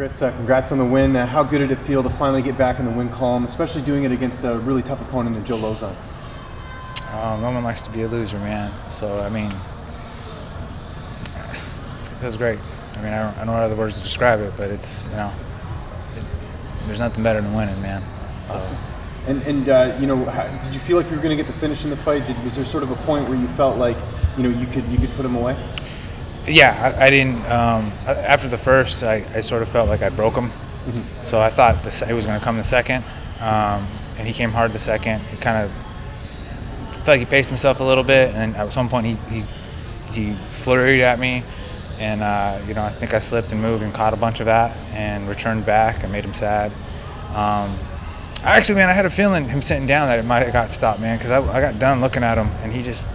Chris, congrats on the win. How good did it feel to finally get back in the win column, especially doing it against a really tough opponent in Joe Lozon? No one likes to be a loser, man. So, I mean, it feels great. I mean, I don't know other words to describe it, but it's, you know, there's nothing better than winning, man. So. Awesome. And you know, did you feel like you were going to get the finish in the fight? Was there sort of a point where you felt like, you know, you could put him away? Yeah, I didn't. After the first, I sort of felt like I broke him. Mm-hmm. So I thought he was going to come the second, and he came hard the second. He kind of felt like he paced himself a little bit, and at some point he flurried at me, and you know, I think I slipped and moved and caught a bunch of that and returned back and made him sad. Actually, man, I had a feeling him sitting down that it might have got stopped, man, because I got done looking at him, and he just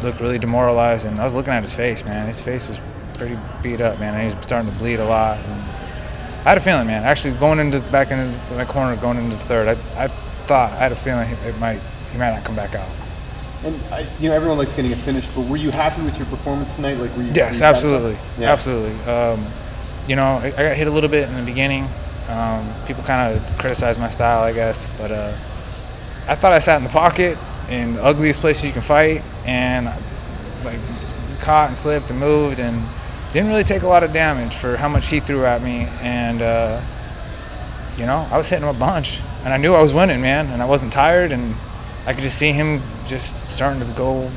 looked really demoralized, and I was looking at his face, man. His face was pretty beat up, man, and he was starting to bleed a lot. And I had a feeling, man. Actually, going into back into my corner, going into the third, I had a feeling he might not come back out. And you know, everyone likes getting a finish, but were you happy with your performance tonight? Like, were you? Yes, absolutely, yeah. Absolutely. You know, I got hit a little bit in the beginning. People kind of criticized my style, I guess, but I thought I sat in the pocket in the ugliest places you can fight, and like caught and slipped and moved and didn't really take a lot of damage for how much he threw at me. And you know, I was hitting him a bunch, and I knew I was winning, man, and I wasn't tired, and I could just see him just starting to go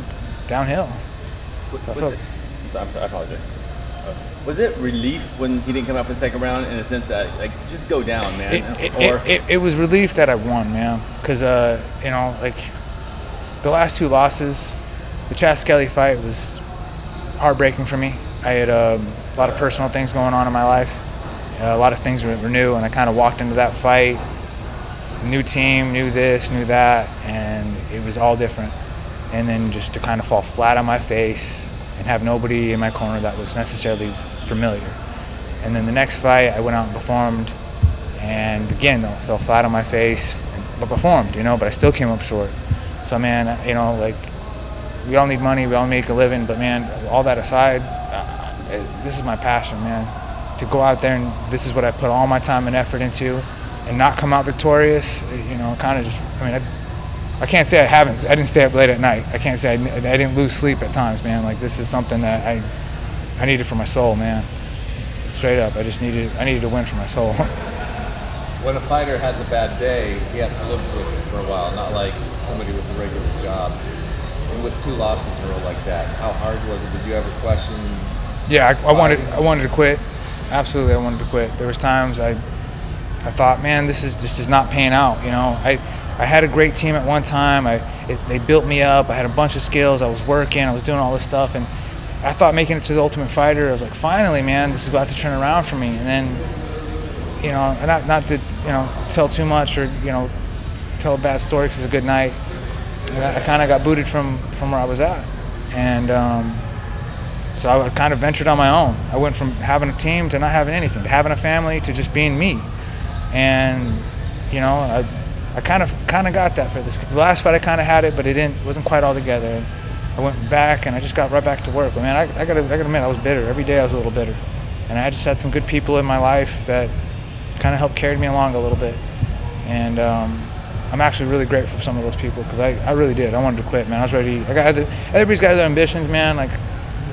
downhill. So I'm sorry, I apologize. Was it relief when he didn't come up in the second round, in a sense that, like, just go down, man? It was relief that I won, man, because you know, like, the last two losses, the Chas Skelly fight was heartbreaking for me. I had a lot of personal things going on in my life. A lot of things were new, and I kind of walked into that fight, new team, knew this, knew that, and it was all different. And then just to kind of fall flat on my face and have nobody in my corner that was necessarily familiar. And then the next fight, I went out and performed, and again, though, fell flat on my face, but performed, you know, but I still came up short. So, man, you know, like, we all need money, we all make a living, but, man, all that aside, this is my passion, man. To go out there, and this is what I put all my time and effort into, and not come out victorious, you know, kind of just, I mean, I can't say I didn't stay up late at night. I can't say I didn't lose sleep at times, man. Like, this is something that I needed for my soul, man. Straight up, I needed to win for my soul. When a fighter has a bad day, he has to live with it for a while, not like somebody with a regular job. And with two losses in a row like that, how hard was it? Did you ever question? Yeah, I wanted to quit. Absolutely, I wanted to quit. There was times I thought, man, this is not paying out. You know, I had a great team at one time. They built me up. I had a bunch of skills. I was working. I was doing all this stuff, and I thought making it to the Ultimate Fighter, I was like, finally, man, this is about to turn around for me. And then, you know, not to, you know, tell too much or, you know, tell a bad story because it's a good night. I kind of got booted from where I was at, and so I kind of ventured on my own. I went from having a team to not having anything, to having a family to just being me. And, you know, I kind of got that for this. The last fight I kind of had it, but it wasn't quite all together. I went back and I just got right back to work. But man, I gotta admit, I was bitter. Every day I was a little bitter. And I just had some good people in my life that kind of helped carry me along a little bit. And I'm actually really grateful for some of those people, because I really did. I wanted to quit, man. I was ready. Everybody's got their ambitions, man. Like,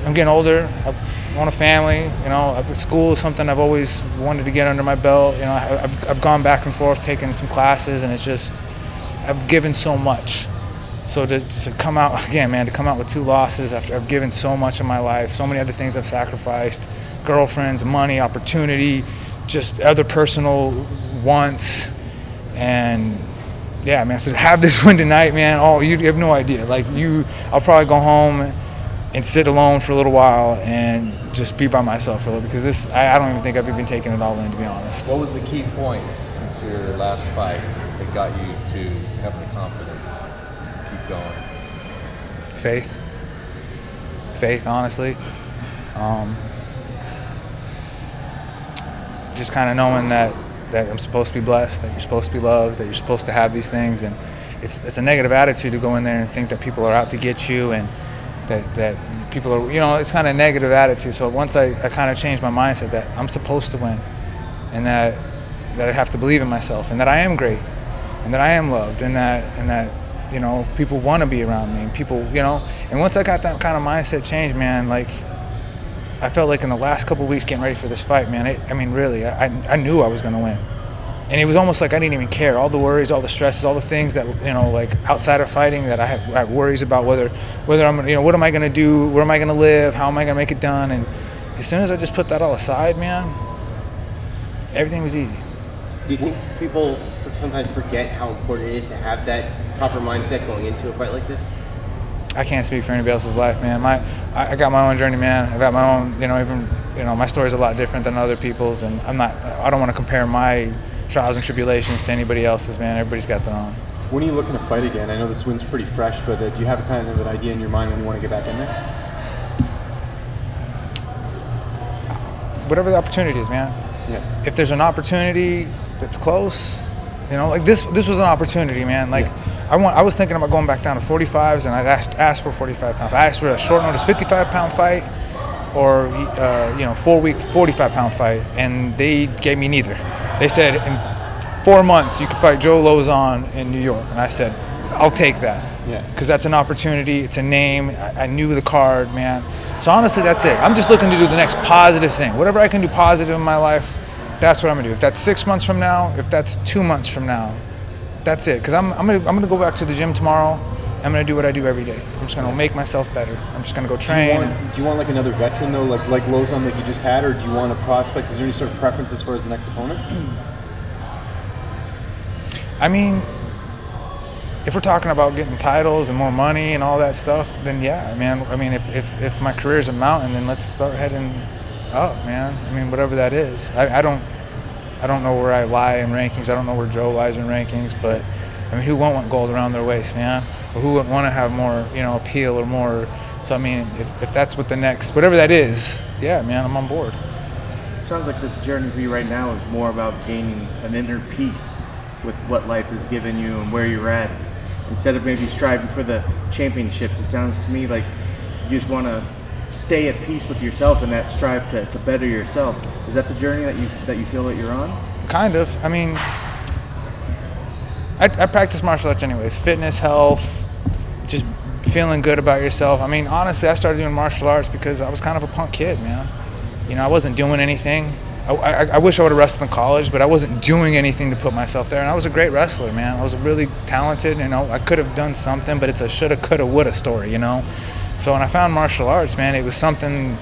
I'm getting older. I want a family. You know, school is something I've always wanted to get under my belt. You know, I've gone back and forth, taking some classes, and it's just, I've given so much. So to come out again, man, to come out with two losses after I've given so much of my life, so many other things I've sacrificed, girlfriends, money, opportunity, just other personal wants, and yeah, man. So to have this win tonight, man, oh, you have no idea. Like, I'll probably go home and sit alone for a little while and just be by myself for a little, because this, I don't even think I've even taken it all in, to be honest. What was the key point since your last fight that got you to having the confidence to keep going? Faith, honestly. Just kind of knowing that I'm supposed to be blessed, that you're supposed to be loved, that you're supposed to have these things, and it's a negative attitude to go in there and think that people are out to get you, and that people are, you know, it's kind of a negative attitude. So once I kind of changed my mindset that I'm supposed to win, and that I have to believe in myself, and that I am great, and that I am loved, and that you know, people want to be around me, and people, you know. And once I got that kind of mindset change, man, like, I felt like in the last couple of weeks getting ready for this fight, man, I mean, really, I knew I was going to win. And it was almost like I didn't even care. All the worries, all the stresses, all the things that, you know, like outside of fighting that I have worries about whether I'm, you know, what am I going to do, where am I going to live, how am I going to make it done. And as soon as I just put that all aside, man, everything was easy. Do you think people sometimes forget how important it is to have that proper mindset going into a fight like this? I can't speak for anybody else's life, man. I got my own journey, man. I got my own, you know, even, you know, my story's a lot different than other people's, and I don't want to compare my trials and tribulations to anybody else's, man. Everybody's got their own. When are you looking to fight again? I know this win's pretty fresh, but do you have kind of an idea in your mind when you want to get back in there? Whatever the opportunity is, man. Yeah. If there's an opportunity that's close, you know, like this was an opportunity, man. Like, yeah. I was thinking about going back down to 45s, and I'd asked for 45 pounds. I asked for a short notice 55-pound fight, or you know, 4-week 45-pound fight, and they gave me neither. They said in 4 months you could fight Joe Lozon in New York, and I said I'll take that. Yeah. Because that's an opportunity. It's a name. I knew the card, man. So honestly, that's it. I'm just looking to do the next positive thing. Whatever I can do positive in my life, that's what I'm gonna do. If that's 6 months from now, if that's 2 months from now, that's it. Because I'm gonna go back to the gym tomorrow. I'm gonna do what I do every day. I'm just gonna make myself better. I'm just gonna go train. Do you want like another veteran though, like Lozon that you just had, or do you want a prospect? Is there any sort of preference as far as the next opponent? I mean, if we're talking about getting titles and more money and all that stuff, then yeah, man. I mean, if my career is a mountain, then let's start heading up, man. I mean, whatever that is. I don't know where I lie in rankings. I don't know where Joe lies in rankings, but I mean, who won't want gold around their waist, man? Or who wouldn't want to have more, you know, appeal or more? So I mean, if that's what the next, whatever that is, yeah, man, I'm on board. Sounds like this journey for you right now is more about gaining an inner peace with what life has given you and where you're at, instead of maybe striving for the championships. It sounds to me like you just want to stay at peace with yourself and that strive to better yourself. Is that the journey that you feel that you're on? Kind of. I mean, I practice martial arts anyways. Fitness, health, just feeling good about yourself. I mean, honestly, I started doing martial arts because I was kind of a punk kid, man. You know, I wasn't doing anything. I wish I would have wrestled in college, but I wasn't doing anything to put myself there. And I was a great wrestler, man. I was really talented, you know. I could have done something, but it's a shoulda, coulda, woulda story, you know. So when I found martial arts, man, it was something.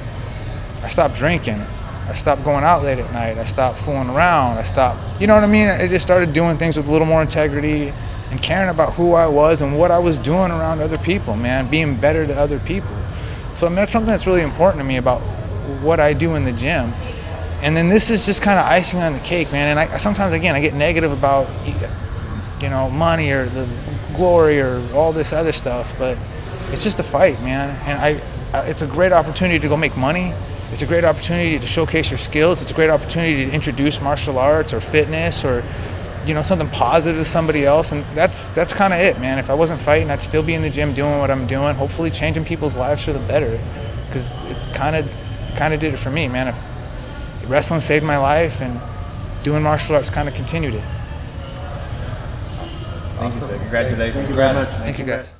I stopped drinking. I stopped going out late at night. I stopped fooling around. I stopped, you know what I mean? I just started doing things with a little more integrity and caring about who I was and what I was doing around other people, man, being better to other people. So I mean, that's something that's really important to me about what I do in the gym. And then this is just kind of icing on the cake, man. And sometimes, again, I get negative about, you know, money or the glory or all this other stuff, but it's just a fight, man. And it's a great opportunity to go make money. It's a great opportunity to showcase your skills. It's a great opportunity to introduce martial arts or fitness or, you know, something positive to somebody else. And that's kind of it, man. If I wasn't fighting, I'd still be in the gym doing what I'm doing, hopefully changing people's lives for the better. Because it's kind of did it for me, man. Wrestling saved my life, and doing martial arts kind of continued it. Awesome. Congratulations. Thank you very much. Thank you, guys.